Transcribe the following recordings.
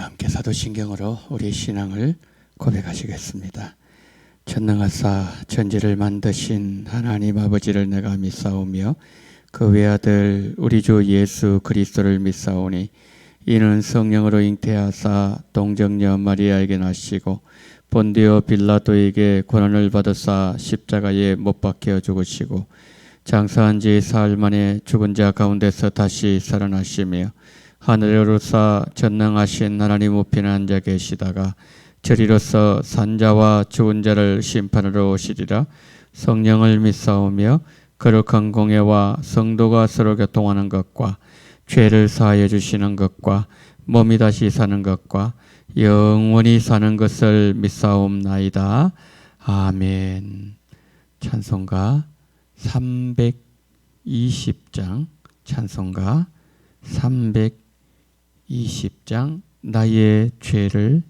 함께 사도신경으로 우리 신앙을 고백하시겠습니다. 전능하사 천지를 만드신 하나님 아버지를 내가 믿사오며 그 외아들 우리 주 예수 그리스도를 믿사오니 이는 성령으로 잉태하사 동정녀 마리아에게 나시고 본디오 빌라도에게 고난을 받으사 십자가에 못 박혀 죽으시고 장사한 지 사흘 만에 죽은 자 가운데서 다시 살아나시며 하늘에 오르사 전능하신 하나님 우편에 앉아 계시다가 저리로서 산자와 죽은 자를 심판하러 오시리라. 성령을 믿사오며 거룩한 공예와 성도가 서로 교통하는 것과 죄를 사하여 주시는 것과 몸이 다시 사는 것과 영원히 사는 것을 믿사옵나이다. 아멘. 찬송가 320장 찬송가 320장 나의 죄를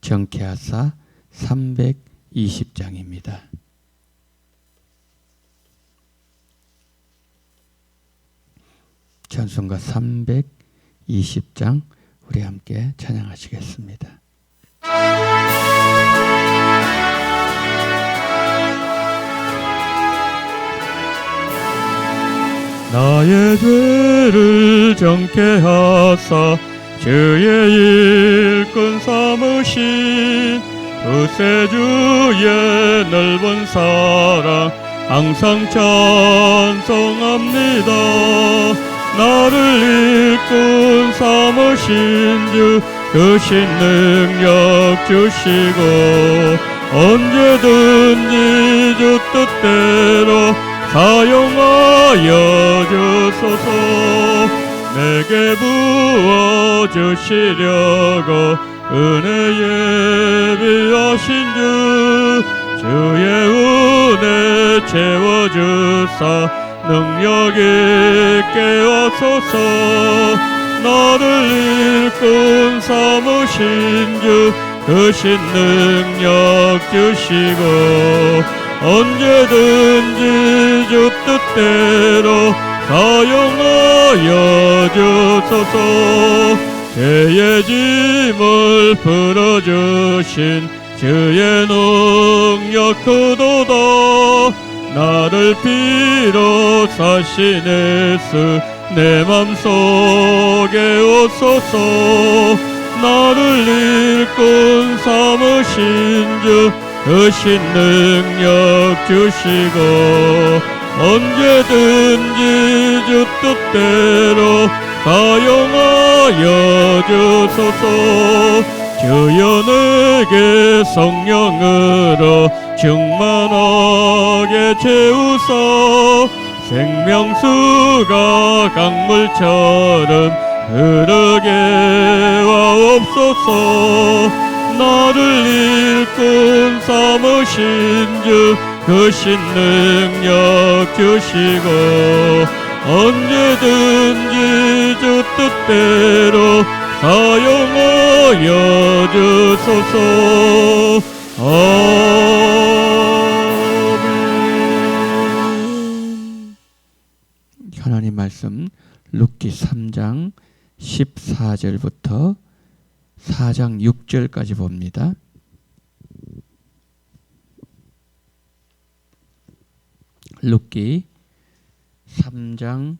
정케 하사 320장입니다. 찬송가 320장 우리 함께 찬양하시겠습니다. 나의 죄를 정케 하사 주의 일꾼 삼으신 구세주의 넓은 사랑 항상 찬송합니다. 나를 일꾼 삼으신 주 크신 능력 주시고 언제든지 주 뜻대로 사용하여 주소서. 내게 부어주시려고 은혜 예비하신 주 주의 은혜 채워주사 능력 있게 하소서. 나를 일꾼 삼으신 주 크신 능력 주시고 언제든지 주 뜻대로 사용하여 주소서. 죄의 짐을 풀어주신 주의 능력 크도다. 나를 피로 사신 예수 내 맘속에 오소서. 나를 일꾼 삼으신 주 크신 능력 주시고 언제든지 주 뜻대로 사용하여 주소서. 주여 내게 성령으로 충만하게 채우사 생명수가 강물처럼 흐르게 하옵소서. 나를 일꾼 삼으신 주 크신 능력 주시고 언제든지 주 뜻대로 사용하여 주소서. 아멘. 하나님 말씀 룻기 3장 14절부터 4장 6절까지 봅니다. 룻기 3장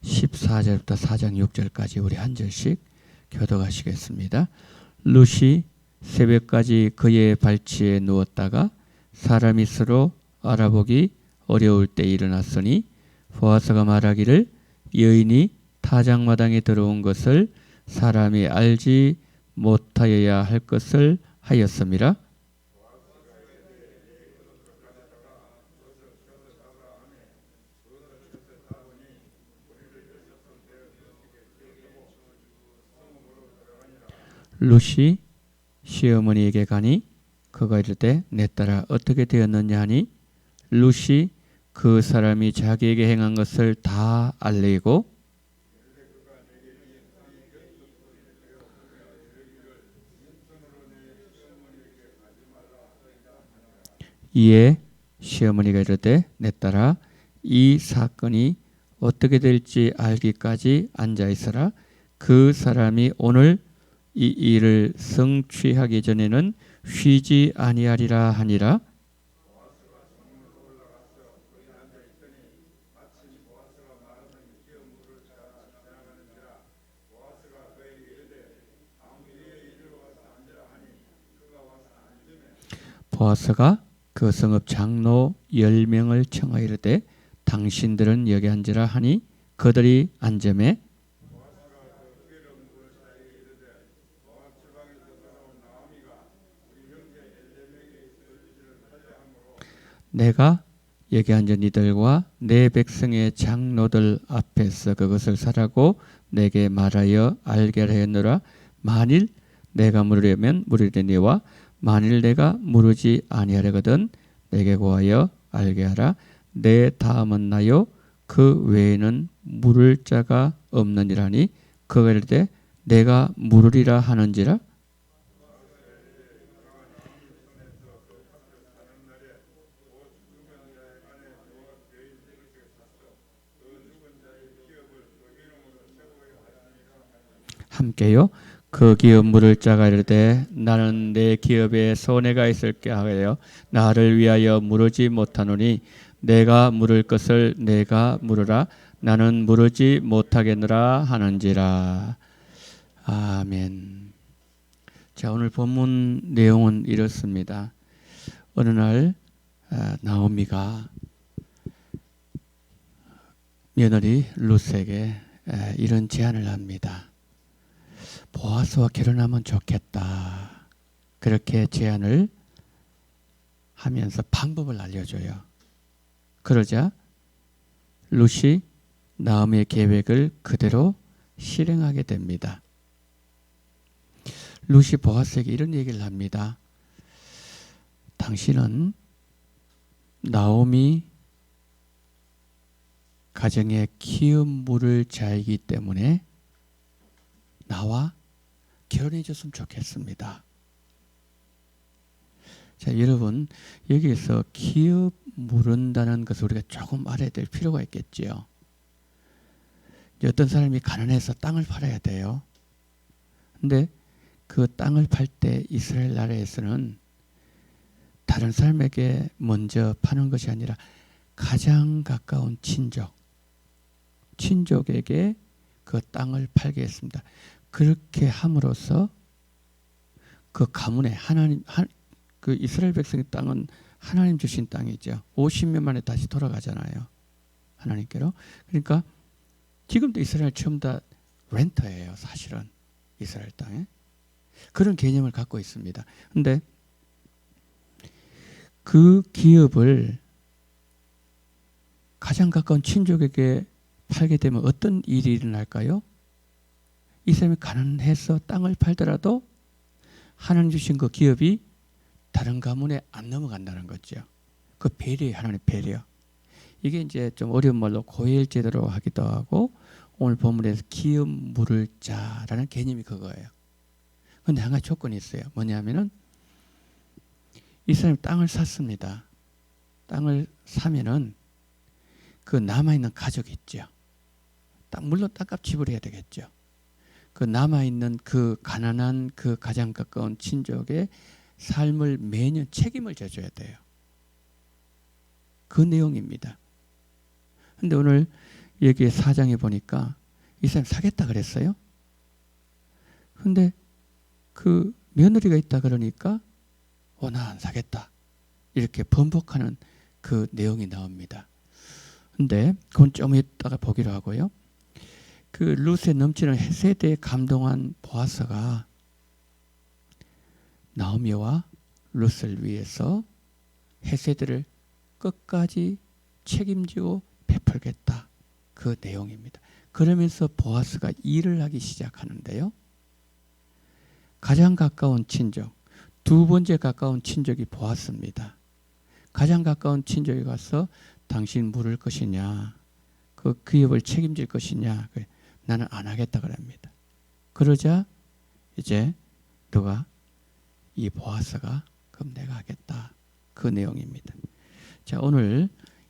14절부터 4장 6절까지 우리 한 절씩 교독하시겠습니다. 룻이 새벽까지 그의 발치에 누웠다가 사람이 서로 알아보기 어려울 때 일어났으니 보아스가 말하기를 여인이 타작마당에 들어온 것을 사람이 알지 못하여야 할 것을 하였음이라. 룻이 시어머니에게 가니 그가 이르되 내 딸아 어떻게 되었느냐 하니 룻이 그 사람이 자기에게 행한 것을 다 알리고 이에 시어머니가 이르되 내 딸아 이 사건이 어떻게 될지 알기까지 앉아 있어라. 그 사람이 오늘 이 일을 성취하기 전에는 쉬지 아니하리라 하니라. 보아스가 그 성읍 장로 10명을 청하여 이르되 당신들은 여기 앉으라 하니 그들이 앉음에 내가 여기 앉은 이들과 내 백성의 장로들 앞에서 그것을 사라고 내게 말하여 알게 하였노라. 만일 내가 물으려면 물으려니와 만일 내가 물으지 아니하려거든 내게 고하여 알게 하라. 내 다음은 나요 그 외에는 물을 자가 없느니라니. 그가 이르되 내가 물으리라 하는지라. 함께요. 그 기업 물을 자가 이르되 나는 내 기업에 손해가 있을게 하여 나를 위하여 물으지 못하노니 내가 물을 것을 내가 물으라. 나는 물으지 못하겠노라 하는지라. 아멘. 자, 오늘 본문 내용은 이렇습니다. 어느 날 나오미가 며느리 룻에게 이런 제안을 합니다. 보아스와 결혼하면 좋겠다. 그렇게 제안을 하면서 방법을 알려줘요. 그러자 룻이 나오미의 계획을 그대로 실행하게 됩니다. 룻이 보아스에게 이런 얘기를 합니다. 당신은 나오미 가정의 키움 물을 자이기 때문에 나와 결혼해 줬으면 좋겠습니다. 자, 여러분 여기에서 기업 물은다는 것을 우리가 조금 알아야 될 필요가 있겠지요. 어떤 사람이 가난해서 땅을 팔아야 돼요. 근데 그 땅을 팔 때 이스라엘 나라에서는 다른 사람에게 먼저 파는 것이 아니라 가장 가까운 친족에게 그 땅을 팔게 했습니다. 그렇게 함으로써 그 가문에 그 이스라엘 백성의 땅은 하나님 주신 땅이죠. 50년 만에 다시 돌아가잖아요. 하나님께로. 그러니까 지금도 이스라엘 처음 다 렌터예요. 사실은 이스라엘 땅에. 그런 개념을 갖고 있습니다. 그런데 그 기업을 가장 가까운 친족에게 팔게 되면 어떤 일이 일어날까요? 이 사람이 가난해서 땅을 팔더라도 하나님 주신 그 기업이 다른 가문에 안 넘어간다는 거죠. 그 배려예요. 하나님의 배려. 이게 이제 좀 어려운 말로 고일제도로 하기도 하고 오늘 본문에서 기업 물을 자라는 개념이 그거예요. 그런데 한 가지 조건이 있어요. 뭐냐면은 이 사람이 땅을 샀습니다. 땅을 사면은 그 남아있는 가족이 있죠. 물론 땅값 지불해야 되겠죠. 그 남아있는 그 가난한 그 가장 가까운 친족의 삶을 매년 책임을 져줘야 돼요. 그 내용입니다. 그런데 오늘 여기 4장에 보니까 이 사람 사겠다 그랬어요. 그런데 그 며느리가 있다 그러니까 나 안 사겠다. 이렇게 번복하는 그 내용이 나옵니다. 근데 그건 좀 이따가 보기로 하고요. 그 룻에 넘치는 헤세드에 감동한 보아스가 나오미와 룻을 위해서 헤세드를 끝까지 책임지고 베풀겠다. 그 내용입니다. 그러면서 보아스가 일을 하기 시작하는데요. 가장 가까운 친족, 두 번째 가까운 친족이 보아스입니다. 가장 가까운 친족에 가서 당신 물을 것이냐, 그 기업을 책임질 것이냐, 나는 안 하겠다 그럽니다. 그러자 이제 누가 이 보아스가 그럼 내가 하겠다. 그 내용입니다. 자, 오늘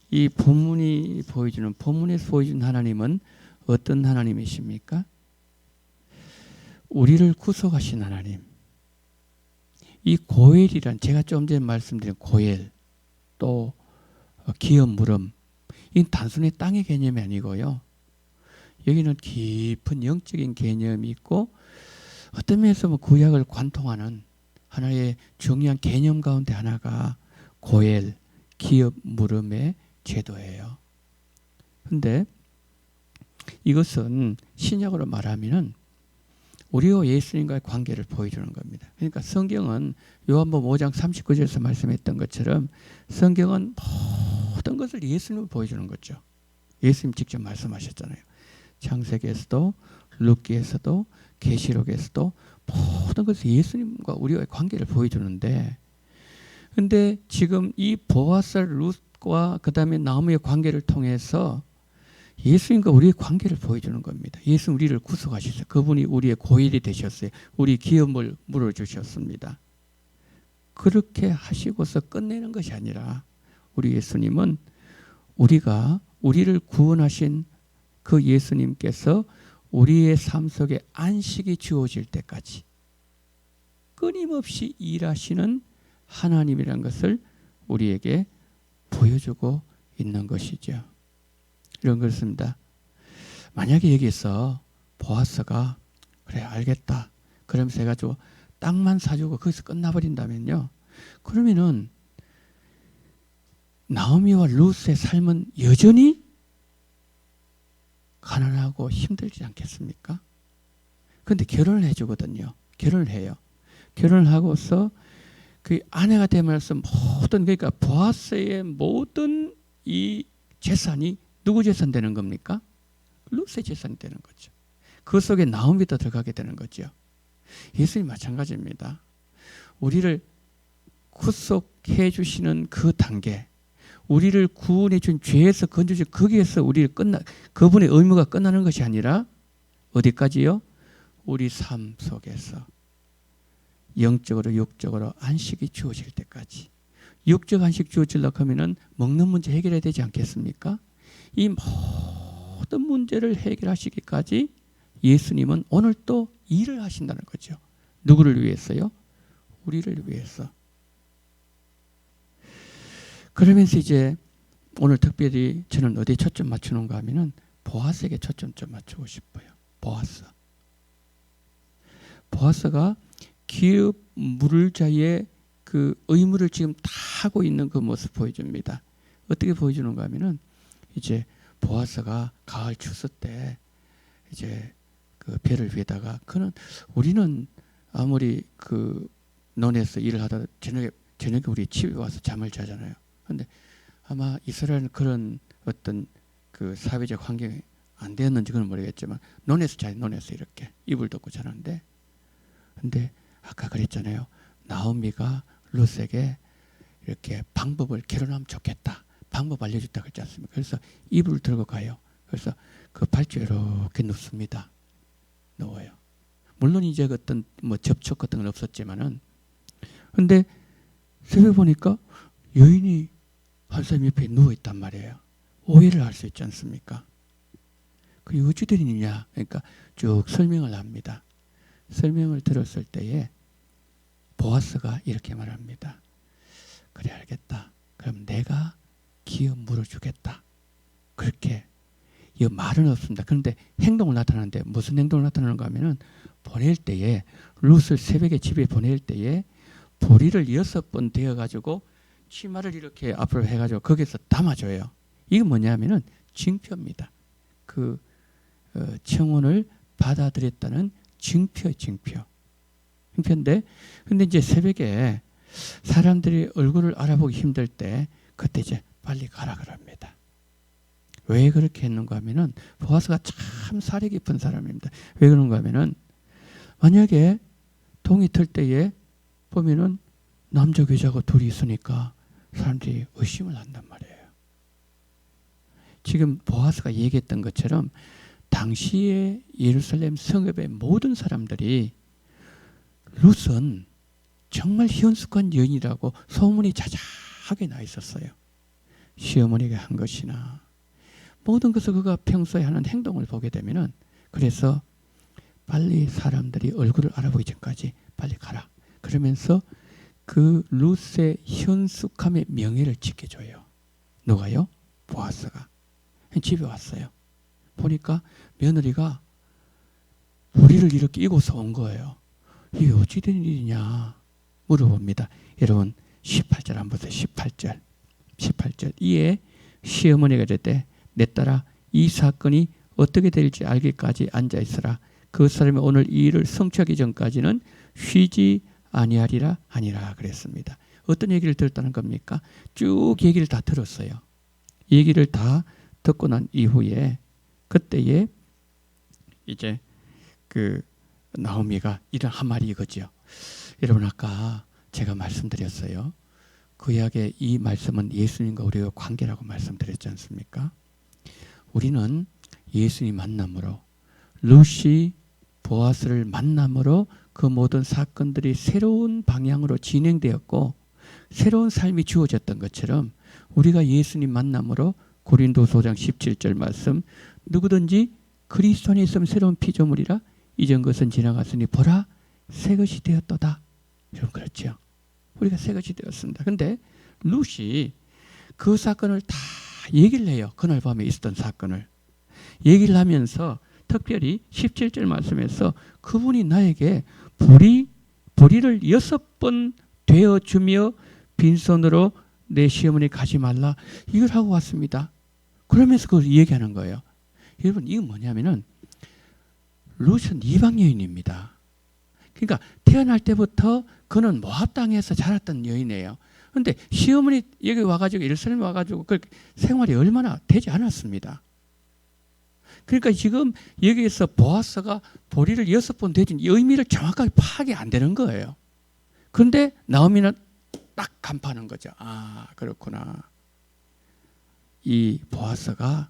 이 본문에서 보여주는 하나님은 어떤 하나님이십니까? 우리를 구속하신 하나님, 이 고엘이란 제가 좀 전에 말씀드린 고엘 또 기업 물음, 이 단순히 땅의 개념이 아니고요. 여기는 깊은 영적인 개념이 있고 어떤 면에서 구약을 관통하는 하나의 중요한 개념 가운데 하나가 고엘, 기업 물음의 제도예요. 그런데 이것은 신약으로 말하면은 우리와 예수님과의 관계를 보여주는 겁니다. 그러니까 성경은 요한복음 5장 39절에서 말씀했던 것처럼 성경은 모든 것을 예수님을 보여주는 거죠. 예수님 직접 말씀하셨잖아요. 창세기에서도 룻기에서도 계시록에서도 모든 것을 예수님과 우리와의 관계를 보여주는데, 근데 지금 이 보아스 룻과 그 다음에 나오미의 관계를 통해서 예수님과 우리의 관계를 보여주는 겁니다. 예수는 우리를 구속하셨어요. 그분이 우리의 고일이 되셨어요. 우리 기업을 물어주셨습니다. 그렇게 하시고서 끝내는 것이 아니라 우리 예수님은 우리를 구원하신 그 예수님께서 우리의 삶 속에 안식이 주어질 때까지 끊임없이 일하시는 하나님이라는 것을 우리에게 보여주고 있는 것이죠. 이런 것입니다. 만약에 여기서 보아스가 그래 알겠다 그러면서 해가지고 땅만 사주고 거기서 끝나버린다면요, 그러면은 나오미와 룻의 삶은 여전히 가난하고 힘들지 않겠습니까? 그런데 결혼을 해주거든요. 결혼을 해요. 결혼을 하고서 그 아내가 되면서 모든, 그러니까 보아스의 모든 이 재산이 누구 재산 되는 겁니까? 룻의 재산이 되는 거죠. 그 속에 나오미도 들어가게 되는 거죠. 예수님 마찬가지입니다. 우리를 구속해 주시는 그 단계, 우리를 구원해 준 죄에서 건져주 거기에서 그분의 의무가 끝나는 것이 아니라 어디까지요? 우리 삶 속에서 영적으로 육적으로 안식이 주어질 때까지. 육적 안식 주어지려고 하면은 먹는 문제 해결해야 되지 않겠습니까? 이 모든 문제를 해결하시기까지 예수님은 오늘 또 일을 하신다는 거죠. 누구를 위해서요? 우리를 위해서. 그러면서 이제 오늘 특별히 저는 어디에 초점 맞추는가 하면은 보아스에게 초점 좀 맞추고 싶어요. 보아스가 기업 물을 자의 그 의무를 지금 다 하고 있는 그 모습 보여줍니다. 어떻게 보여주는가 하면은 이제 보아스가 가을 추수 때 이제 그 배를 위에다가, 우리는 아무리 그 논에서 일을 하다 저녁에 우리 집에 와서 잠을 자잖아요. 그런데 아마 이스라엘은 그런 어떤 그 사회적 환경이 안 되었는지 그건 모르겠지만 논에서 이렇게 이불 덮고 자는데, 근데 아까 그랬잖아요. 나오미가 룻에게 이렇게 방법을, 결혼하면 좋겠다, 방법 알려줬다 그랬지 않습니까? 그래서 이불을 들고 가요. 그래서 그 발주에 이렇게 눕습니다. 누워요. 물론 이제 어떤 뭐 접촉 같은 건 없었지만은, 근데 새벽에 보니까 여인이 한 사람 옆에 누워 있단 말이에요. 오해를 할 수 있지 않습니까? 그게 어찌 된 일이냐? 그러니까 쭉 설명을 합니다. 설명을 들었을 때에 보아스가 이렇게 말합니다. 그래 알겠다. 그럼 내가 기업 물어주겠다. 그렇게. 이 말은 없습니다. 그런데 행동을 나타나는데 무슨 행동을 나타나는가 하면은 보낼 때에 룻을 새벽에 집에 보낼 때에 보리를 6번 되어가지고 치마를 이렇게 앞으로 해가지고 거기서 담아줘요. 이게 뭐냐면은 징표입니다. 그 청혼을 받아들였다는 증표인데, 근데 이제 새벽에 사람들이 얼굴을 알아보기 힘들 때 그때 이제 빨리 가라 그럽니다. 왜 그렇게 했는가 하면은 보아스가 참 사려 깊은 사람입니다. 왜 그런가 하면은 만약에 동이 틀 때에 보면은 남자 여자가 둘이 있으니까 사람들이 의심을 한단 말이에요. 지금 보아스가 얘기했던 것처럼 당시에 예루살렘 성읍의 모든 사람들이 룻은 정말 희연숙한 여인이라고 소문이 자자하게 나 있었어요. 시어머니가 한 것이나 모든 것을 그가 평소에 하는 행동을 보게 되면은, 그래서 빨리 사람들이 얼굴을 알아보기 전까지 빨리 가라. 그러면서 그 룻의 현숙함의 명예를 지켜줘요. 누가요? 보아스가. 집에 왔어요. 보니까 며느리가 우리를 이렇게 이고서 온 거예요. 이게 어찌 된 일이냐 물어봅니다. 여러분 18절 한번 보세요. 18절 이에 시어머니가 이르되 내 딸아 이 사건이 어떻게 될지 알기까지 앉아있으라. 그 사람이 오늘 이 일을 성취하기 전까지는 쉬지 아니하리라 하니라 그랬습니다. 어떤 얘기를 들었다는 겁니까? 쭉 얘기를 다 들었어요. 얘기를 다 듣고 난 이후에 그때에 이제 그 나오미가 이런 한 말이 이거죠. 여러분 아까 제가 말씀드렸어요. 구약의 이 말씀은 예수님과 우리의 관계라고 말씀드렸지 않습니까? 우리는 예수님 만남으로 룻이 보아스를 만남으로 그 모든 사건들이 새로운 방향으로 진행되었고 새로운 삶이 주어졌던 것처럼 우리가 예수님 만남으로 고린도서 5장 17절 말씀 누구든지 그리스도 안에 있으면 새로운 피조물이라 이전 것은 지나갔으니 보라 새 것이 되었도다. 여러분 그렇죠? 우리가 새 것이 되었습니다. 근데 룻이 그 사건을 다 얘기를 해요. 그날 밤에 있었던 사건을 얘기를 하면서 특별히 17절 말씀에서 그분이 나에게 보리를 6번 되어주며 빈손으로 내 시어머니 가지 말라 이걸 하고 왔습니다. 그러면서 그걸 얘기하는 거예요. 여러분 이건 뭐냐면은 룻은 이방 여인입니다. 그러니까 태어날 때부터 그는 모압 땅에서 자랐던 여인이에요. 그런데 시어머니 여기 와가지고 예루살렘에 와가지고 그 생활이 얼마나 되지 않았습니다. 그러니까 지금 여기에서 보아스가 보리를 6번 되진 의미를 정확하게 파악이 안 되는 거예요. 그런데 나오미는 딱 간파하는 거죠. 아 그렇구나. 이 보아스가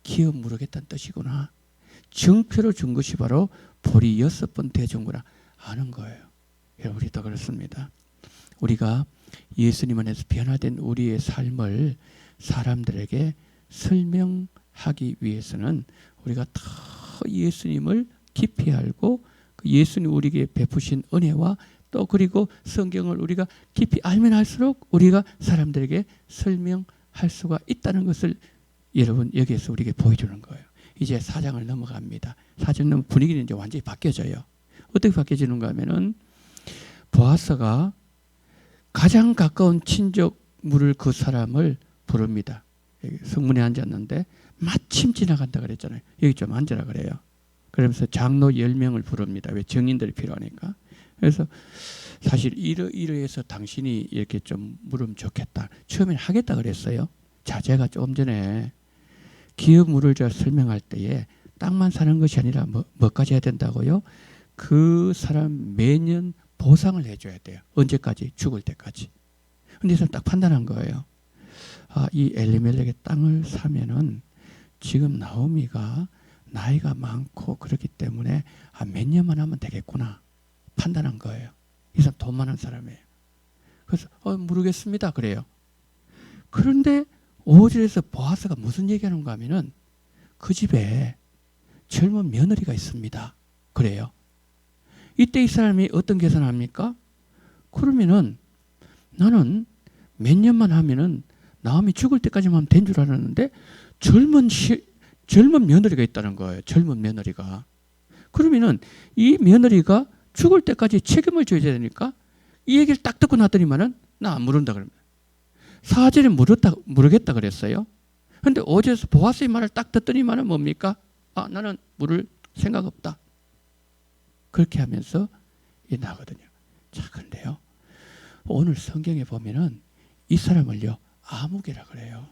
기업 무르겠다는 뜻이구나. 증표로 준 것이 바로 보리 6번 대준구나 아는 거예요. 우리도 그렇습니다. 우리가 예수님 안에서 변화된 우리의 삶을 사람들에게 설명하기 위해서는 우리가 더 예수님을 깊이 알고 그 예수님 우리에게 베푸신 은혜와 또 그리고 성경을 우리가 깊이 알면 알수록 우리가 사람들에게 설명할 수가 있다는 것을 여러분 여기에서 우리에게 보여주는 거예요. 이제 4장을 넘어갑니다. 4장 넘으면 분위기는 이제 완전히 바뀌어져요. 어떻게 바뀌어지는가 하면은 보아스가 가장 가까운 친족물을 그 사람을 부릅니다. 성문에 앉았는데 마침 지나간다 그랬잖아요. 여기 좀 앉으라 그래요. 그러면서 장로 10명을 부릅니다. 왜 정인들이 필요하니까. 그래서 사실 이러해서 당신이 이렇게 좀 물으면 좋겠다. 처음엔 하겠다 그랬어요. 자, 제가 좀 전에 기업 물을 제가 설명할 때에 땅만 사는 것이 아니라 뭐까지 해야 된다고요? 그 사람 매년 보상을 해줘야 돼요. 언제까지? 죽을 때까지. 근데 이 사람 딱 판단한 거예요. 아, 이 엘리멜렉의 땅을 사면은 지금 나오미가 나이가 많고 그렇기 때문에 몇 년만 하면 되겠구나 판단한 거예요. 이 사람 돈 많은 사람이에요. 그래서 모르겠습니다 그래요. 그런데 5절에서 보아스가 무슨 얘기하는가 하면은 그 집에 젊은 며느리가 있습니다 그래요. 이때 이 사람이 어떤 계산을 합니까? 그러면은 나는 몇 년만 하면은 나오미 죽을 때까지만 하면 된 줄 알았는데 젊은 며느리가 있다는 거예요. 젊은 며느리가. 그러면은 이 며느리가 죽을 때까지 책임을 져야 되니까 이 얘기를 딱 듣고 났더니만은 나 안 물은다 그럽니다. 4절에 물으겠다 그랬어요. 그런데 5절에서 보아스의 말을 딱 듣더니만은 뭡니까? 아, 나는 물을 생각 없다. 그렇게 하면서 나거든요. 자, 그런데요. 오늘 성경에 보면은 이 사람을요, 아무개라 그래요.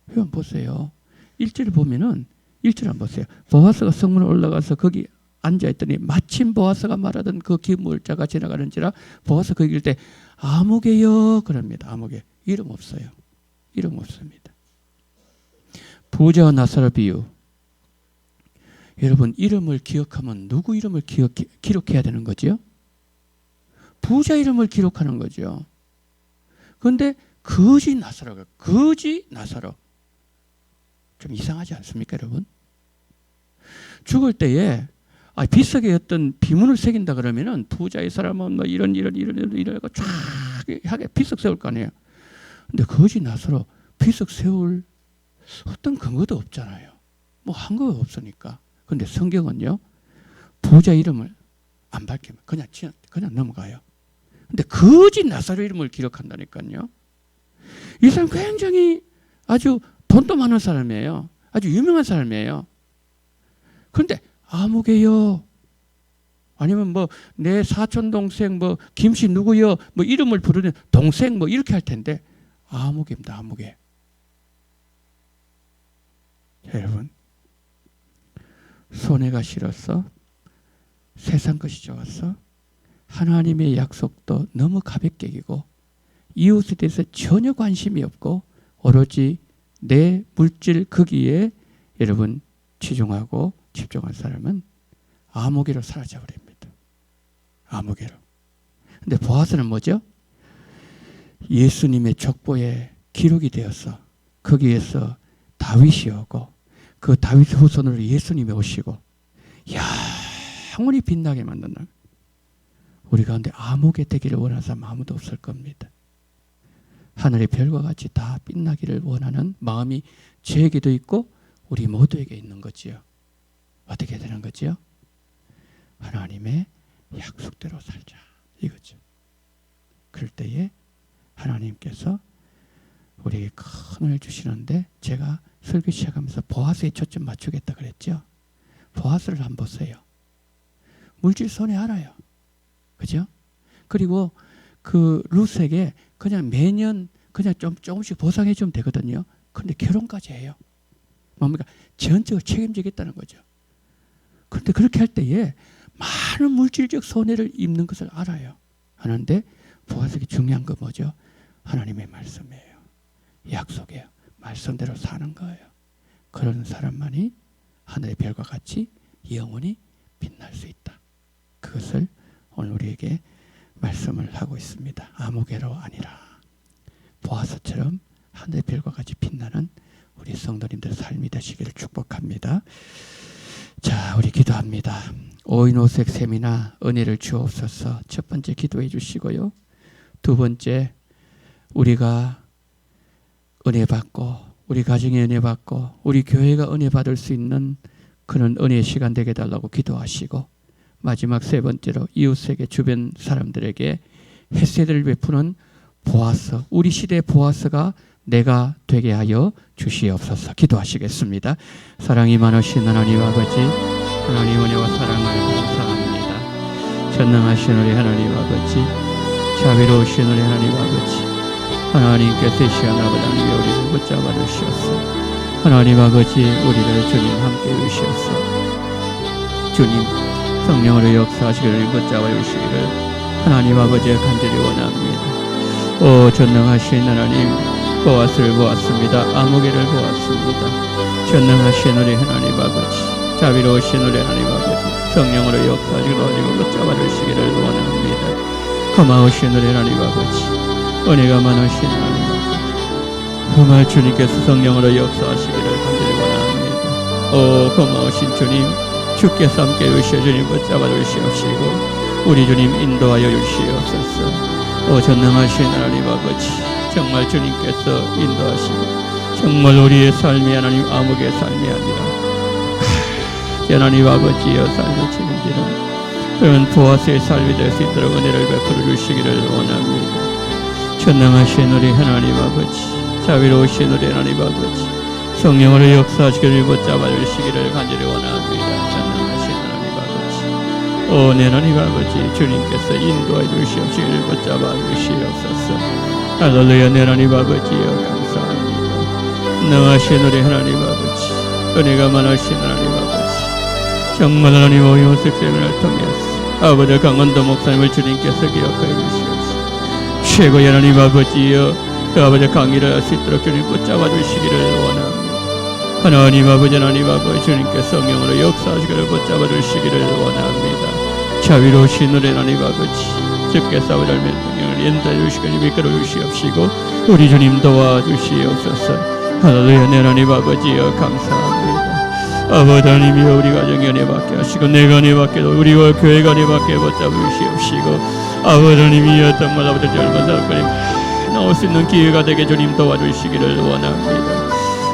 한번 보세요. 1절 보면은 1절 한번 보세요. 보아스가 성문에 올라가서 거기 앉아있더니 마침 보아스가 말하던 그 기물자가 지나가는지라 보아스 거기 때 아무개요 그럽니다. 아무개. 이름 없어요. 이름 없습니다. 부자와 나사로 비유. 여러분 이름을 기억하면 누구 이름을 기록해야 되는 거죠? 부자 이름을 기록하는 거죠. 그런데 거지 나사로가 거지 나사로 좀 이상하지 않습니까 여러분? 죽을 때에 비석에 어떤 비문을 새긴다 그러면은 부자의 사람은 뭐 이런 거 쫙 하게 비석 세울 거 아니에요. 근데 거지 나서로 비석 세울 어떤 근거도 없잖아요. 뭐 한 거 없으니까. 근데 성경은요, 부자 이름을 안 밝히면 그냥 넘어가요. 근데 거지 나사로 이름을 기록한다니까요. 이 사람 굉장히 아주 돈도 많은 사람이에요. 아주 유명한 사람이에요. 그런데 아무개요, 아니면 뭐 내 사촌 동생 뭐 김씨 누구요, 뭐 이름을 부르는 동생 뭐 이렇게 할 텐데 아무개입니다. 아무개. 여러분, 손해가 싫었어? 세상 것이 좋았어? 하나님의 약속도 너무 가볍게 여기고 이웃에 대해서 전혀 관심이 없고 오로지 내 물질 거기에 여러분 치중하고 집중한 사람은 아무개로 사라져 버립니다. 아무개로. 근데 보아스는 뭐죠? 예수님의 족보에 기록이 되어서 거기에서 다윗이 오고 그 다윗 후손으로 예수님이 오시고 영원히 빛나게 만든다. 우리 가운데 아무개 되기를 원하는 사람 아무도 없을 겁니다. 하늘의 별과 같이 다 빛나기를 원하는 마음이 저에게도 있고 우리 모두에게 있는 거지요. 어떻게 되는 거지요? 하나님의 약속대로 살자 이거죠. 그럴 때에 하나님께서 우리에게 큰 은혜를 주시는데, 제가 설교 시작하면서 보아스에 초점 맞추겠다 그랬죠. 보아스를 한번 보세요. 물질 손해 알아요. 그죠? 그리고 그 룻에게 그냥 매년 그냥 조금씩 보상해 주면 되거든요. 근데 결혼까지 해요. 뭡니까? 전적으로 책임지겠다는 거죠. 그런데 그렇게 할 때에 많은 물질적 손해를 입는 것을 알아요. 하는데 보아스에게 중요한 건 뭐죠? 하나님의 말씀이에요. 약속이에요. 말씀대로 사는 거예요. 그런 사람만이 하늘의 별과 같이 영원히 빛날 수 있다. 그것을 오늘 우리에게 말씀을 하고 있습니다. 아무개로 아니라 보아스처럼 하늘의 별과 같이 빛나는 우리 성도님들의 삶이 되시기를 축복합니다. 자, 우리 기도합니다. 오인오색 셈이나 은혜를 주옵소서. 첫 번째 기도해 주시고요. 두 번째, 우리가 은혜 받고 우리 가정에 은혜 받고 우리 교회가 은혜 받을 수 있는 그런 은혜의 시간 되게 달라고 기도하시고, 마지막 세 번째로 이웃에게 주변 사람들에게 헤세드를 베푸는 보아스, 우리 시대의 보아스가 내가 되게 하여 주시옵소서. 기도하시겠습니다. 사랑이 많으신 하나님 아버지, 하나님 은혜와 사랑을 감사합니다. 전능하신 우리 하나님 아버지, 자비로우신 우리 하나님 아버지, 하나님께서 이 시간 아버지 하나님이 우리를 붙잡아 주시옵소서. 하나님 아버지, 우리를 주님 함께 해주시옵소서. 주님 성령으로 역사하시기를 붙잡아 주시기를 하나님 아버지의 간절히 원합니다. 오 전능하신 하나님, 보았을 보았습니다. 아무개를 보았습니다. 전능하신 우리 하나님 아버지, 자비로우신 우리 하나님 아버지, 성령으로 역사하시기를 붙잡아 주시기를 원합니다. 고마우신 우리 하나님 아버지, 은혜가 많으신 하나님 아버지, 정말 주님께서 성령으로 역사하시기를 간절히 원합니다. 오 고마우신 주님, 주께서 함께 주시어 주님 붙잡아 주시옵시고 우리 주님 인도하여 주시옵소서. 오 전능하신 하나님 아버지, 정말 주님께서 인도하시고 정말 우리의 삶이 하나님 아무개의 삶이 아니라 하나님 아버지여 삶을 책임지는 그런 보아스의 삶이 될 수 있도록 은혜를 베풀어 주시기를 원합니다. 전능하신 우리 하나님 아버지, 자비로우신 우리 하나님 아버지, 성령으로 역사하시기를 붙잡아 주시기를 간절히 원합니다. 전능하신 하나님 아버지, 오 내 하나님 아버지, 주님께서 인도해 주시옵시기를 붙잡아 주시옵소서. 할렐루야. 내 하나님 아버지여 감사합니다. 능하신 우리 하나님 아버지, 은혜가 많으신 하나님 아버지, 정말 하나님 오용색 세미나를 통해서 아버지 강원도 목사님을 주님께서 기억하여 주시옵소서. 최고의 하나님 아버지여, 그 아버지 강의를 할 수 있도록 주님 붙잡아 주시기를 원합니다. 하나님 아버지, 하나님 아버지, 주님께서 성령으로 역사하시기를 붙잡아 주시기를 원합니다. 자비로우신 우리 하나님 아버지, 주께서 우리를 성령을 인도해 주시고 이끌어 주시옵시고 우리 주님 도와주시옵소서. 할렐루야. 내 하나님 아버지여 감사합니다. 아버지 하나님이여 우리 가정에 은혜 받게 하시고 내가 은혜 받게도 우리와 교회가 은혜 받게 붙잡아 주시옵시고 아버지 하나님이여 정말 아버지 젊은 사람들이 나올 수 있는 기회가 되게 주님 도와주시기를 원합니다.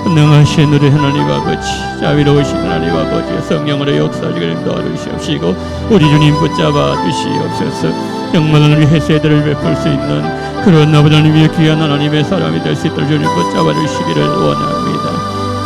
능하신 우리 하나님 아버지 자비로우신 하나님 아버지 성령으로 역사하시기를 도와주시옵시고 우리 주님 붙잡아 주시옵소서. 정말 하나님의 회세들을 베풀 수 있는 그런 아버지 하나님의 귀한 하나님의 사람이 될 수 있도록 주님 붙잡아 주시기를 원합니다.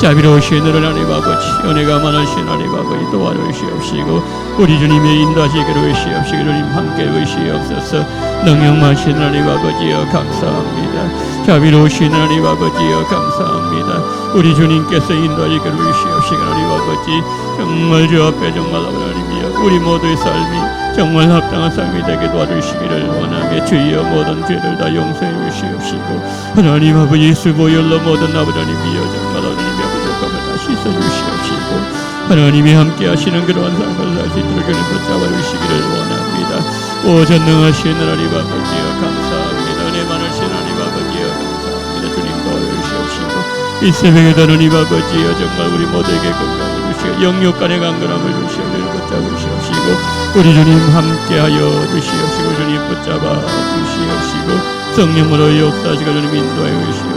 자비로우신 우리 하나님 아버지 은혜가 많으신 하나님 아버지 도와주시옵시고 우리 주님의 인도하시기를 의시옵시기를 주님 함께 의시옵소서. 능력 많으신 하나님 아버지여 감사합니다. 자비로우신 하나님 아버지여 감사합니다. 우리 주님께서 인도하시기를 의시옵시기를 하나님 아버지 정말 주 앞에 정말 하나님이여 우리 모두의 삶이 정말 합당한 삶이 되게 도와주시기를 원하며 주여 모든 죄를 다 용서해 주시옵시고 하나님 아버지 예수 보혈로 모든 아버지 하나님이여 정말 하나님의 부족함을 다 씻어 주시옵시고 하나님이 함께 하시는 그러한 삶을 살 수 있도록 주님 붙잡아 주시기를 원합니다. 오 전능하신 하나님 아버지여 감사합니다. 은혜 많으신 하나님 아버지여 감사합니다. 주님 도와주시옵시고 이 새벽에도 하나님 아버지여 정말 우리 모두에게 건강을 주시고 영육 간의 강건함을 주시옵시고 붙잡아 주시옵시고 우리 주님 함께하여 주시옵시고 주님 붙잡아 주시옵시고 성령으로 역사하시고 주님 인도하여 주시옵시고